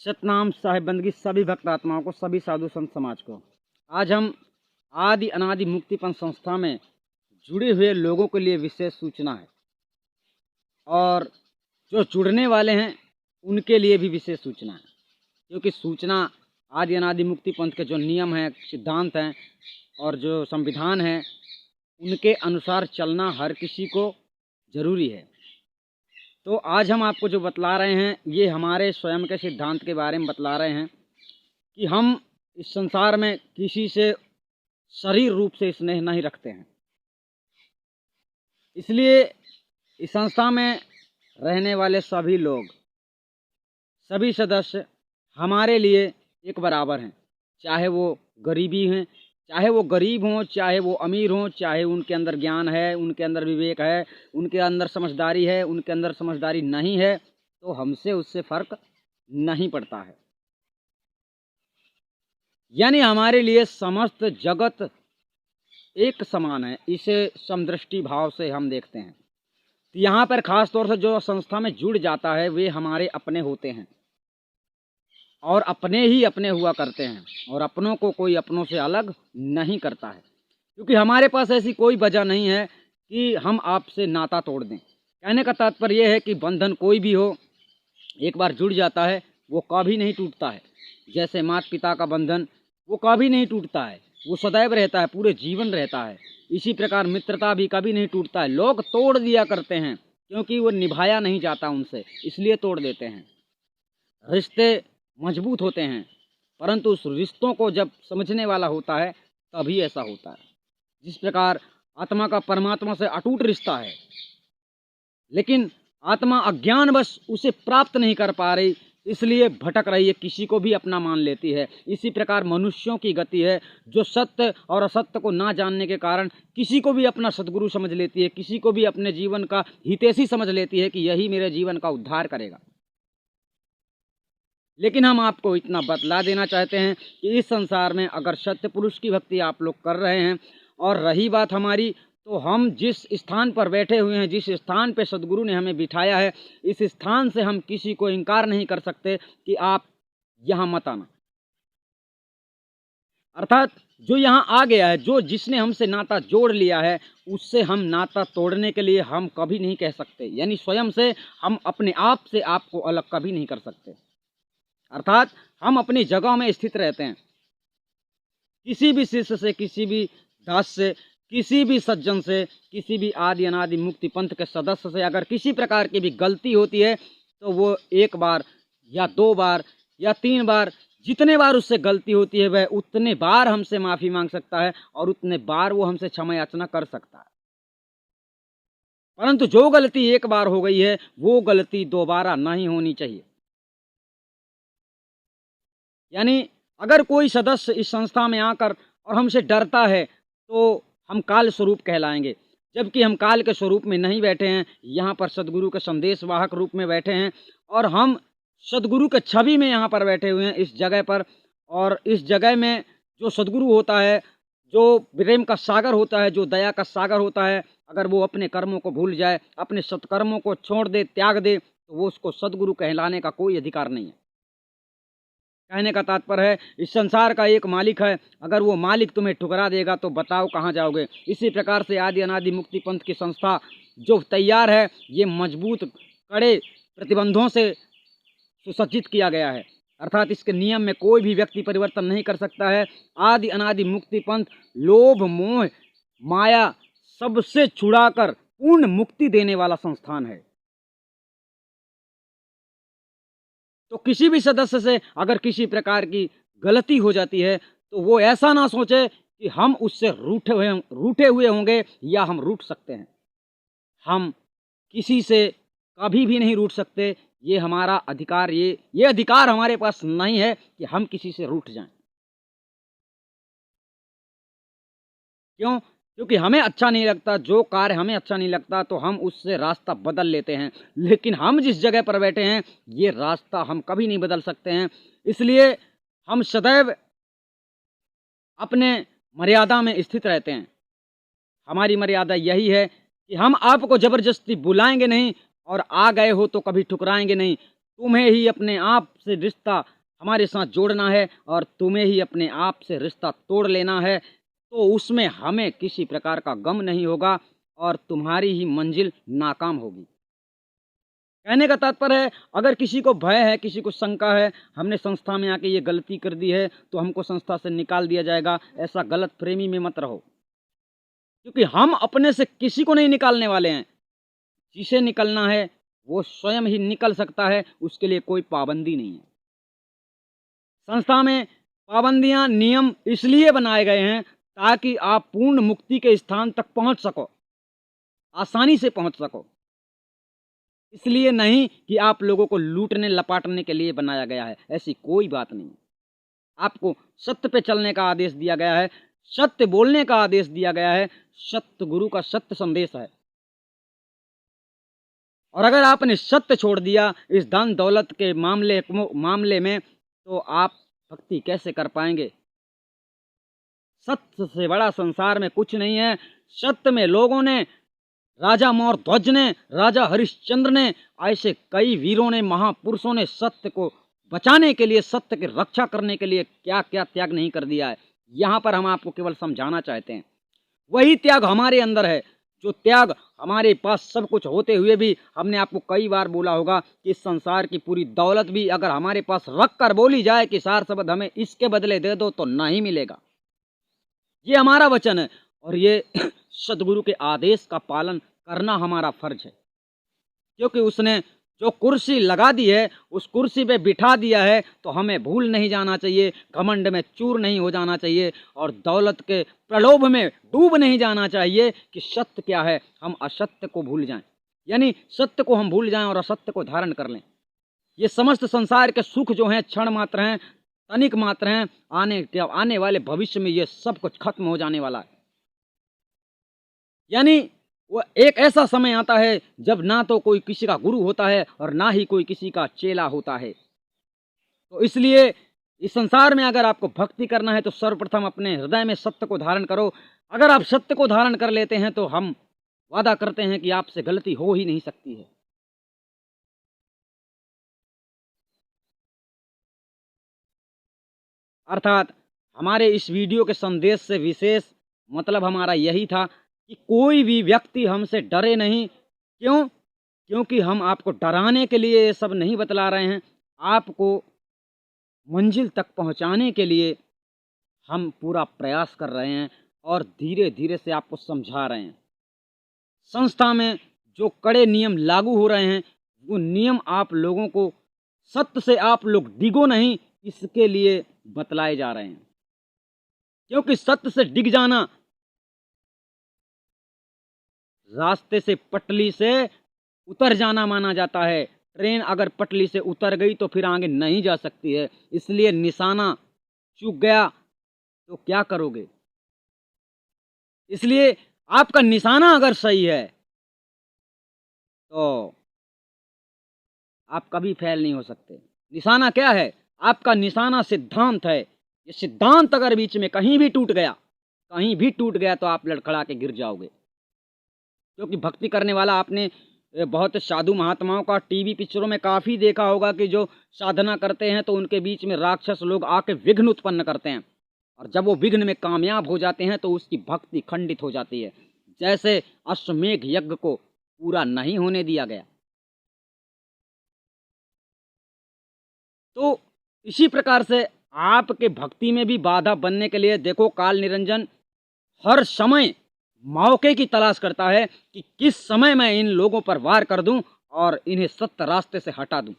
सतनाम साहिब बंदगी सभी भक्त आत्माओं को, सभी साधु संत समाज को। आज हम आदि अनादि मुक्तिपंथ संस्था में जुड़े हुए लोगों के लिए विशेष सूचना है और जो जुड़ने वाले हैं उनके लिए भी विशेष सूचना है, क्योंकि सूचना आदि अनादि मुक्तिपंथ के जो नियम हैं, सिद्धांत हैं और जो संविधान है उनके अनुसार चलना हर किसी को ज़रूरी है। तो आज हम आपको जो बतला रहे हैं ये हमारे स्वयं के सिद्धांत के बारे में बतला रहे हैं कि हम इस संसार में किसी से शरीर रूप से स्नेह नहीं रखते हैं। इसलिए इस संस्था में रहने वाले सभी लोग, सभी सदस्य हमारे लिए एक बराबर हैं, चाहे वो गरीबी हैं, चाहे वो गरीब हों, चाहे वो अमीर हों, चाहे उनके अंदर ज्ञान है, उनके अंदर विवेक है, उनके अंदर समझदारी है, उनके अंदर समझदारी नहीं है, तो हमसे उससे फ़र्क नहीं पड़ता है। यानी हमारे लिए समस्त जगत एक समान है, इसे समदृष्टि भाव से हम देखते हैं। तो यहाँ पर ख़ास तौर से जो संस्था में जुड़ जाता है वे हमारे अपने होते हैं और अपने ही अपने हुआ करते हैं और अपनों को कोई अपनों से अलग नहीं करता है, क्योंकि हमारे पास ऐसी कोई वजह नहीं है कि हम आपसे नाता तोड़ दें। कहने का तात्पर्य यह है कि बंधन कोई भी हो, एक बार जुड़ जाता है वो कभी नहीं टूटता है। जैसे माता पिता का बंधन वो कभी नहीं टूटता है, वो सदैव रहता है, पूरे जीवन रहता है। इसी प्रकार मित्रता भी कभी नहीं टूटता है। लोग तोड़ दिया करते हैं क्योंकि वो निभाया नहीं जाता उनसे, इसलिए तोड़ देते हैं। रिश्ते मजबूत होते हैं, परंतु उस रिश्तों को जब समझने वाला होता है तभी ऐसा होता है। जिस प्रकार आत्मा का परमात्मा से अटूट रिश्ता है, लेकिन आत्मा अज्ञानवश उसे प्राप्त नहीं कर पा रही, इसलिए भटक रही है, किसी को भी अपना मान लेती है। इसी प्रकार मनुष्यों की गति है, जो सत्य और असत्य को ना जानने के कारण किसी को भी अपना सद्गुरु समझ लेती है, किसी को भी अपने जीवन का हितैषी समझ लेती है कि यही मेरे जीवन का उद्धार करेगा। लेकिन हम आपको इतना बतला देना चाहते हैं कि इस संसार में अगर सत्य पुरुष की भक्ति आप लोग कर रहे हैं और रही बात हमारी, तो हम जिस स्थान पर बैठे हुए हैं, जिस स्थान पे सद्गुरु ने हमें बिठाया है, इस स्थान से हम किसी को इनकार नहीं कर सकते कि आप यहाँ मत आना। अर्थात जो यहाँ आ गया है, जो जिसने हमसे नाता जोड़ लिया है, उससे हम नाता तोड़ने के लिए हम कभी नहीं कह सकते। यानी स्वयं से हम अपने आप से आपको अलग कभी नहीं कर सकते। अर्थात हम अपनी जगह में स्थित रहते हैं। किसी भी शिष्य से, किसी भी दास से, किसी भी सज्जन से, किसी भी आदि अनादि मुक्ति पंथ के सदस्य से अगर किसी प्रकार की भी गलती होती है तो वो एक बार या दो बार या तीन बार, जितने बार उससे गलती होती है वह उतने बार हमसे माफ़ी मांग सकता है और उतने बार वो हमसे क्षमा याचना कर सकता है। परंतु जो गलती एक बार हो गई है वो गलती दोबारा नहीं होनी चाहिए। यानी अगर कोई सदस्य इस संस्था में आकर और हमसे डरता है तो हम काल स्वरूप कहलाएंगे, जबकि हम काल के स्वरूप में नहीं बैठे हैं, यहाँ पर सद्गुरु के संदेश वाहक रूप में बैठे हैं और हम सद्गुरु के छवि में यहाँ पर बैठे हुए हैं इस जगह पर। और इस जगह में जो सद्गुरु होता है, जो प्रेम का सागर होता है, जो दया का सागर होता है, अगर वो अपने कर्मों को भूल जाए, अपने सत्कर्मों को छोड़ दे, त्याग दे, तो वो उसको सद्गुरु कहलाने का कोई अधिकार नहीं है। कहने का तात्पर्य है इस संसार का एक मालिक है, अगर वो मालिक तुम्हें ठुकरा देगा तो बताओ कहाँ जाओगे। इसी प्रकार से आदि अनादि मुक्ति पंथ की संस्था जो तैयार है, ये मजबूत कड़े प्रतिबंधों से सुसज्जित किया गया है। अर्थात इसके नियम में कोई भी व्यक्ति परिवर्तन नहीं कर सकता है। आदि अनादि मुक्ति पंथ लोभ मोह माया सबसे छुड़ाकर पूर्ण मुक्ति देने वाला संस्थान है। तो किसी भी सदस्य से अगर किसी प्रकार की गलती हो जाती है तो वो ऐसा ना सोचे कि हम उससे रूठे हुए होंगे या हम रूठ सकते हैं। हम किसी से कभी भी नहीं रूठ सकते, ये हमारा अधिकार, ये अधिकार हमारे पास नहीं है कि हम किसी से रूठ जाएं। क्यों? क्योंकि हमें अच्छा नहीं लगता, जो कार्य हमें अच्छा नहीं लगता तो हम उससे रास्ता बदल लेते हैं, लेकिन हम जिस जगह पर बैठे हैं ये रास्ता हम कभी नहीं बदल सकते हैं। इसलिए हम सदैव अपने मर्यादा में स्थित रहते हैं। हमारी मर्यादा यही है कि हम आपको ज़बरदस्ती बुलाएंगे नहीं और आ गए हो तो कभी ठुकराएंगे नहीं। तुम्हें ही अपने आप से रिश्ता हमारे साथ जोड़ना है और तुम्हें ही अपने आप से रिश्ता तोड़ लेना है, तो उसमें हमें किसी प्रकार का गम नहीं होगा और तुम्हारी ही मंजिल नाकाम होगी। कहने का तात्पर्य है, अगर किसी को भय है, किसी को शंका है, हमने संस्था में आके ये गलती कर दी है तो हमको संस्था से निकाल दिया जाएगा, ऐसा गलत फहमी में मत रहो, क्योंकि हम अपने से किसी को नहीं निकालने वाले हैं। जिसे निकलना है वो स्वयं ही निकल सकता है, उसके लिए कोई पाबंदी नहीं है। संस्था में पाबंदियां, नियम इसलिए बनाए गए हैं ताकि आप पूर्ण मुक्ति के स्थान तक पहुंच सको, आसानी से पहुंच सको। इसलिए नहीं कि आप लोगों को लूटने लपाटने के लिए बनाया गया है, ऐसी कोई बात नहीं। आपको सत्य पे चलने का आदेश दिया गया है, सत्य बोलने का आदेश दिया गया है, सत्य गुरु का सत्य संदेश है। और अगर आपने सत्य छोड़ दिया इस धन दौलत के मामले में, तो आप भक्ति कैसे कर पाएंगे? सत्य से बड़ा संसार में कुछ नहीं है। सत्य में लोगों ने, राजा मौर्ध्वज ने, राजा हरिश्चंद्र ने, ऐसे कई वीरों ने, महापुरुषों ने सत्य को बचाने के लिए, सत्य की रक्षा करने के लिए क्या क्या त्याग नहीं कर दिया है। यहाँ पर हम आपको केवल समझाना चाहते हैं, वही त्याग हमारे अंदर है, जो त्याग हमारे पास सब कुछ होते हुए भी, हमने आपको कई बार बोला होगा कि इस संसार की पूरी दौलत भी अगर हमारे पास रख कर बोली जाए कि सार शब्द हमें इसके बदले दे दो, तो नहीं मिलेगा। ये हमारा वचन है और ये सदगुरु के आदेश का पालन करना हमारा फर्ज है, क्योंकि उसने जो कुर्सी लगा दी है, उस कुर्सी पे बिठा दिया है, तो हमें भूल नहीं जाना चाहिए, घमंड में चूर नहीं हो जाना चाहिए और दौलत के प्रलोभ में डूब नहीं जाना चाहिए कि सत्य क्या है, हम असत्य को भूल जाएं, यानी सत्य को हम भूल जाएं और असत्य को धारण कर लें। ये समस्त संसार के सुख जो हैं क्षण मात्र हैं, तनिक मात्र हैं, आने वाले भविष्य में ये सब कुछ खत्म हो जाने वाला है। यानी वो एक ऐसा समय आता है जब ना तो कोई किसी का गुरु होता है और ना ही कोई किसी का चेला होता है। तो इसलिए इस संसार में अगर आपको भक्ति करना है तो सर्वप्रथम अपने हृदय में सत्य को धारण करो। अगर आप सत्य को धारण कर लेते हैं तो हम वादा करते हैं कि आपसे गलती हो ही नहीं सकती है। अर्थात हमारे इस वीडियो के संदेश से विशेष मतलब हमारा यही था कि कोई भी व्यक्ति हमसे डरे नहीं। क्यों? क्योंकि हम आपको डराने के लिए ये सब नहीं बतला रहे हैं, आपको मंजिल तक पहुंचाने के लिए हम पूरा प्रयास कर रहे हैं और धीरे धीरे से आपको समझा रहे हैं। संस्था में जो कड़े नियम लागू हो रहे हैं, वो नियम आप लोगों को सत्य से आप लोग डिगो नहीं, इसके लिए बतलाए जा रहे हैं। क्योंकि सत्य से डिग जाना, रास्ते से पटली से उतर जाना माना जाता है। ट्रेन अगर पटली से उतर गई तो फिर आगे नहीं जा सकती है। इसलिए निशाना चूक गया तो क्या करोगे? इसलिए आपका निशाना अगर सही है तो आप कभी फेल नहीं हो सकते। निशाना क्या है? आपका निशाना सिद्धांत है। ये सिद्धांत अगर बीच में कहीं भी टूट गया तो आप लड़खड़ा के गिर जाओगे। क्योंकि भक्ति करने वाला, आपने बहुत साधु महात्माओं का टीवी पिक्चरों में काफ़ी देखा होगा कि जो साधना करते हैं तो उनके बीच में राक्षस लोग आके विघ्न उत्पन्न करते हैं, और जब वो विघ्न में कामयाब हो जाते हैं तो उसकी भक्ति खंडित हो जाती है, जैसे अश्वमेघ यज्ञ को पूरा नहीं होने दिया गया। तो इसी प्रकार से आपके भक्ति में भी बाधा बनने के लिए देखो, काल निरंजन हर समय मौके की तलाश करता है कि किस समय मैं इन लोगों पर वार कर दूं और इन्हें सत्य रास्ते से हटा दूं।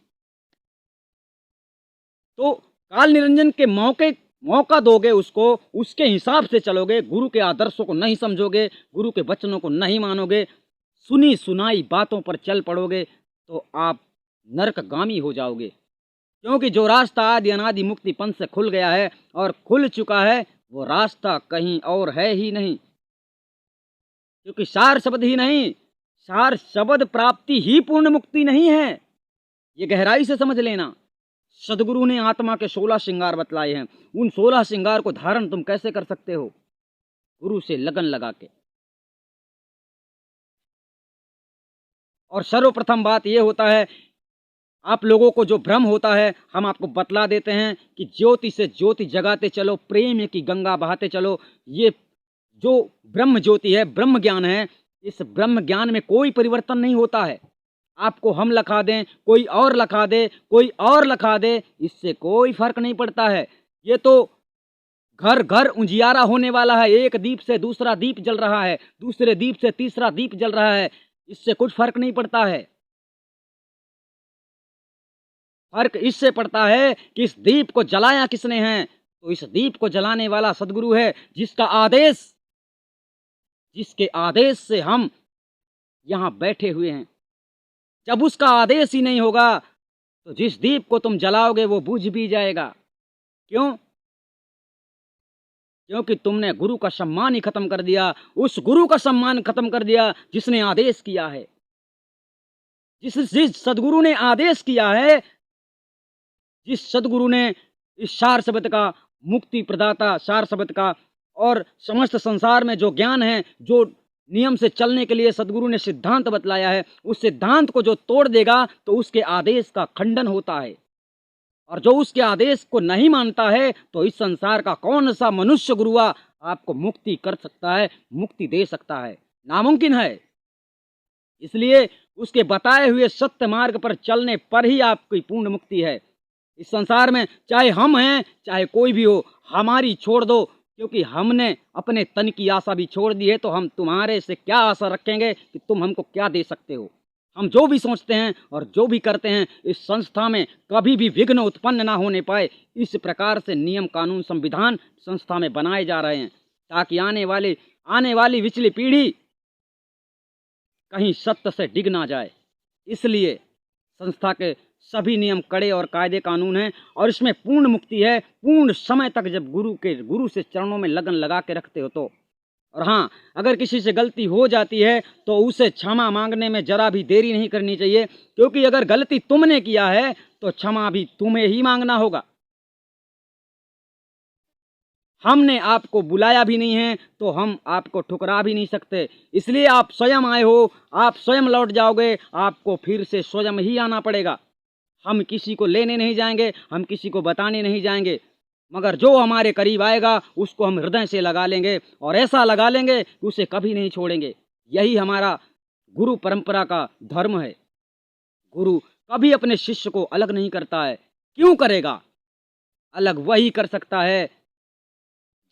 तो काल निरंजन के मौका दोगे उसको, उसके हिसाब से चलोगे, गुरु के आदर्शों को नहीं समझोगे, गुरु के वचनों को नहीं मानोगे, सुनी सुनाई बातों पर चल पड़ोगे, तो आप नरकगामी हो जाओगे। क्योंकि जो रास्ता आदि अनादि मुक्ति पंथ से खुल गया है और खुल चुका है, वो रास्ता कहीं और है ही नहीं। क्योंकि सार शब्द ही नहीं, सार शब्द प्राप्ति ही पूर्ण मुक्ति नहीं है। ये गहराई से समझ लेना। सदगुरु ने आत्मा के 16 श्रृंगार बतलाए हैं। उन 16 श्रृंगार को धारण तुम कैसे कर सकते हो? गुरु से लगन लगा के। और सर्वप्रथम बात यह होता है आप लोगों को जो भ्रम होता है हम आपको बतला देते हैं कि ज्योति से ज्योति जगाते चलो, प्रेम की गंगा बहाते चलो। ये जो ब्रह्म ज्योति है, ब्रह्म ज्ञान है, इस ब्रह्म ज्ञान में कोई परिवर्तन नहीं होता है। आपको हम लखा दें, कोई और लखा दे, कोई और लखा दे, इससे कोई फर्क नहीं पड़ता है। ये तो घर घर उजियारा होने वाला है। एक दीप से दूसरा दीप जल रहा है, दूसरे दीप से तीसरा दीप जल रहा है, इससे कुछ फर्क नहीं पड़ता है। फर्क इससे पड़ता है कि इस दीप को जलाया किसने है। तो इस दीप को जलाने वाला सदगुरु है, जिसके आदेश से हम यहाँ बैठे हुए हैं। जब उसका आदेश ही नहीं होगा तो जिस दीप को तुम जलाओगे वो बुझ भी जाएगा। क्यों? क्योंकि तुमने गुरु का सम्मान ही खत्म कर दिया। उस गुरु का सम्मान खत्म कर दिया जिसने आदेश किया है। जिस सदगुरु ने आदेश किया है, जिस सदगुरु ने इस सार शब्द का, मुक्ति प्रदाता सार शब्द का और समस्त संसार में जो ज्ञान है, जो नियम से चलने के लिए सदगुरु ने सिद्धांत बतलाया है, उस सिद्धांत को जो तोड़ देगा तो उसके आदेश का खंडन होता है। और जो उसके आदेश को नहीं मानता है तो इस संसार का कौन सा मनुष्य गुरुआ आपको मुक्ति कर सकता है, मुक्ति दे सकता है? नामुमकिन है। इसलिए उसके बताए हुए सत्य मार्ग पर चलने पर ही आपकी पूर्ण मुक्ति है। इस संसार में चाहे हम हैं चाहे कोई भी हो, हमारी छोड़ दो, क्योंकि हमने अपने तन की आशा भी छोड़ दी है। तो हम तुम्हारे से क्या आशा रखेंगे कि तुम हमको क्या दे सकते हो? हम जो भी सोचते हैं और जो भी करते हैं, इस संस्था में कभी भी विघ्न उत्पन्न ना होने पाए, इस प्रकार से नियम कानून संविधान संस्था में बनाए जा रहे हैं, ताकि आने वाली पिछली पीढ़ी कहीं सत्य से डिग ना जाए। इसलिए संस्था के सभी नियम कड़े और कायदे कानून हैं और इसमें पूर्ण मुक्ति है, पूर्ण समय तक जब गुरु से चरणों में लगन लगा के रखते हो तो। और हाँ, अगर किसी से गलती हो जाती है तो उसे क्षमा मांगने में जरा भी देरी नहीं करनी चाहिए, क्योंकि अगर गलती तुमने किया है तो क्षमा भी तुम्हें ही मांगना होगा। हमने आपको बुलाया भी नहीं है तो हम आपको ठुकरा भी नहीं सकते। इसलिए आप स्वयं आए हो, आप स्वयं लौट जाओगे, आपको फिर से स्वयं ही आना पड़ेगा। हम किसी को लेने नहीं जाएंगे, हम किसी को बताने नहीं जाएंगे, मगर जो हमारे करीब आएगा उसको हम हृदय से लगा लेंगे और ऐसा लगा लेंगे कि उसे कभी नहीं छोड़ेंगे। यही हमारा गुरु परंपरा का धर्म है। गुरु कभी अपने शिष्य को अलग नहीं करता है। क्यों करेगा? अलग वही कर सकता है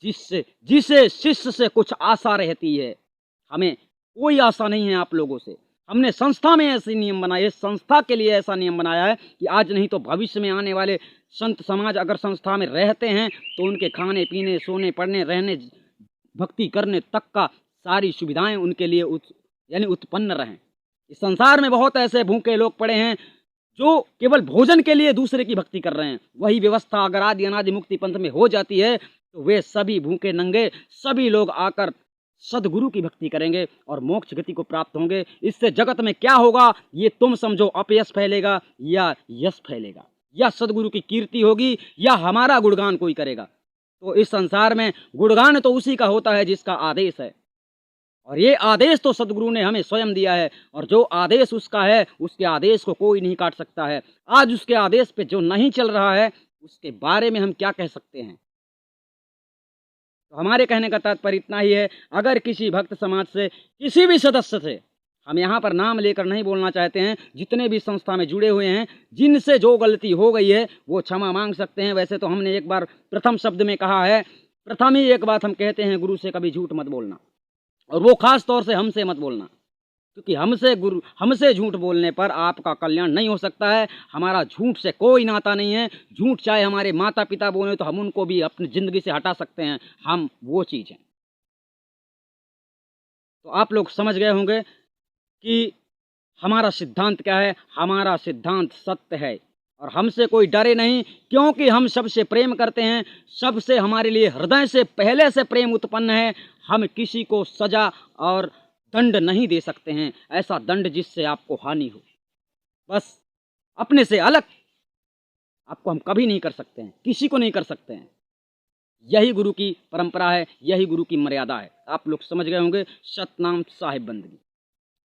जिसे शिष्य से कुछ आशा रहती है। हमें कोई आशा नहीं है आप लोगों से। हमने संस्था में ऐसे नियम बनाए, संस्था के लिए ऐसा नियम बनाया है कि आज नहीं तो भविष्य में आने वाले संत समाज अगर संस्था में रहते हैं तो उनके खाने पीने, सोने, पढ़ने, रहने, भक्ति करने तक का सारी सुविधाएं उनके लिए उत्पन्न रहें। इस संसार में बहुत ऐसे भूखे लोग पड़े हैं जो केवल भोजन के लिए दूसरे की भक्ति कर रहे हैं। वही व्यवस्था अगर आदि अनादि मुक्ति पंथ में हो जाती है तो वे सभी भूखे नंगे सभी लोग आकर सदगुरु की भक्ति करेंगे और मोक्ष गति को प्राप्त होंगे। इससे जगत में क्या होगा ये तुम समझो। अपयश फैलेगा या यश फैलेगा, या सदगुरु की कीर्ति होगी या हमारा गुणगान कोई करेगा। तो इस संसार में गुणगान तो उसी का होता है जिसका आदेश है, और ये आदेश तो सदगुरु ने हमें स्वयं दिया है। और जो आदेश उसका है उसके आदेश को कोई नहीं काट सकता है। आज उसके आदेश पे जो नहीं चल रहा है उसके बारे में हम क्या कह सकते हैं? तो हमारे कहने का तात्पर्य इतना ही है। अगर किसी भक्त समाज से, किसी भी सदस्य से, हम यहाँ पर नाम लेकर नहीं बोलना चाहते हैं, जितने भी संस्था में जुड़े हुए हैं, जिनसे जो गलती हो गई है वो क्षमा मांग सकते हैं। वैसे तो हमने एक बार प्रथम शब्द में कहा है, प्रथम ही एक बात हम कहते हैं, गुरु से कभी झूठ मत बोलना, और वो खास तौर से हमसे मत बोलना, क्योंकि हमसे झूठ बोलने पर आपका कल्याण नहीं हो सकता है। हमारा झूठ से कोई नाता नहीं है। झूठ चाहे हमारे माता पिता बोले तो हम उनको भी अपनी जिंदगी से हटा सकते हैं, हम वो चीज़ हैं। तो आप लोग समझ गए होंगे कि हमारा सिद्धांत क्या है। हमारा सिद्धांत सत्य है और हमसे कोई डरे नहीं, क्योंकि हम सबसे प्रेम करते हैं। सबसे हमारे लिए हृदय से पहले से प्रेम उत्पन्न है। हम किसी को सजा और दंड नहीं दे सकते हैं, ऐसा दंड जिससे आपको हानि हो। बस अपने से अलग आपको हम कभी नहीं कर सकते हैं, किसी को नहीं कर सकते हैं। यही गुरु की परंपरा है, यही गुरु की मर्यादा है। आप लोग समझ गए होंगे। सतनाम साहिब बंदगी।